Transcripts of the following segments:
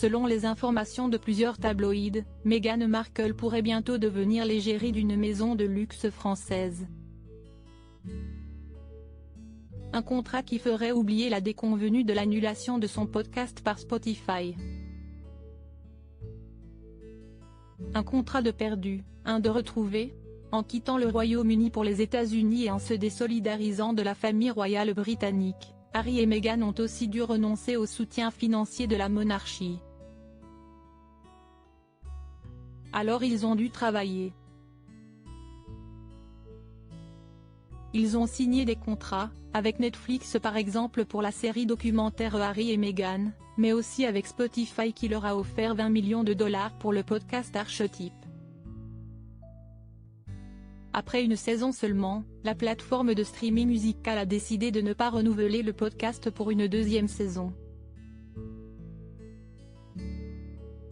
Selon les informations de plusieurs tabloïds, Meghan Markle pourrait bientôt devenir l'égérie d'une maison de luxe française. Un contrat qui ferait oublier la déconvenue de l'annulation de son podcast par Spotify. Un contrat de perdu, un de retrouvé. En quittant le Royaume-Uni pour les États-Unis et en se désolidarisant de la famille royale britannique, Harry et Meghan ont aussi dû renoncer au soutien financier de la monarchie. Alors ils ont dû travailler. Ils ont signé des contrats, avec Netflix par exemple pour la série documentaire Harry et Meghan, mais aussi avec Spotify qui leur a offert 20 millions de dollars pour le podcast Archetype. Après une saison seulement, la plateforme de streaming musical a décidé de ne pas renouveler le podcast pour une deuxième saison.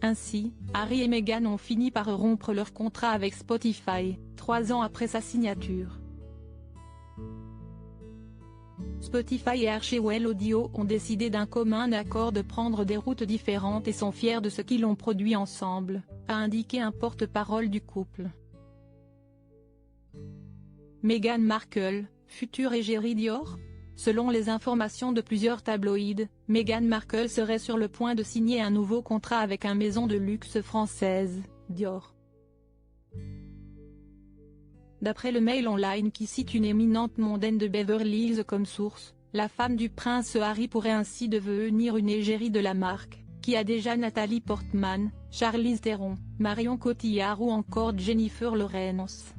Ainsi, Harry et Meghan ont fini par rompre leur contrat avec Spotify, 3 ans après sa signature. Spotify et Archewell Audio ont décidé d'un commun accord de prendre des routes différentes et sont fiers de ce qu'ils ont produit ensemble, a indiqué un porte-parole du couple. Meghan Markle, future égérie Dior? Selon les informations de plusieurs tabloïds, Meghan Markle serait sur le point de signer un nouveau contrat avec une maison de luxe française, Dior. D'après le Mail Online qui cite une éminente mondaine de Beverly Hills comme source, la femme du prince Harry pourrait ainsi devenir une égérie de la marque, qui a déjà Nathalie Portman, Charlize Theron, Marion Cotillard ou encore Jennifer Lawrence.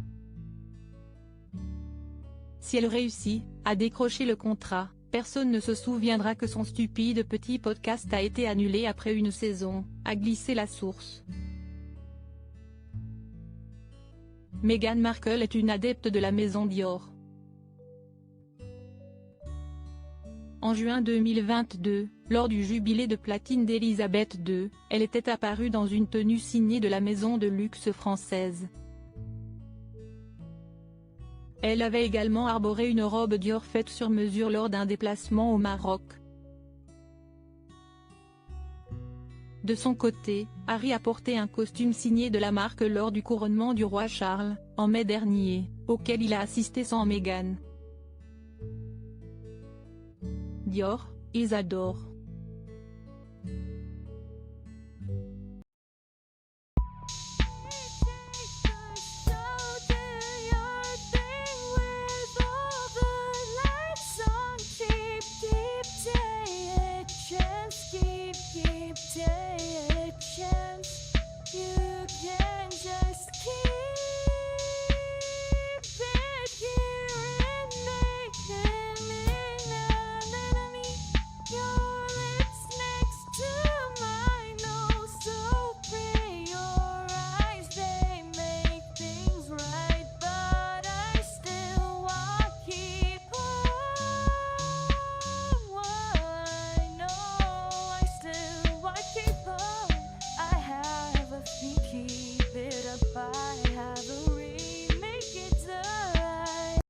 Si elle réussit à décrocher le contrat, personne ne se souviendra que son stupide petit podcast a été annulé après une saison, a glissé la source. Meghan Markle est une adepte de la maison Dior. En juin 2022, lors du jubilé de platine d'Elisabeth II, elle était apparue dans une tenue signée de la maison de luxe française. Elle avait également arboré une robe Dior faite sur mesure lors d'un déplacement au Maroc. De son côté, Harry a porté un costume signé de la marque lors du couronnement du roi Charles, en mai dernier, auquel il a assisté sans Meghan. Dior, ils adorent.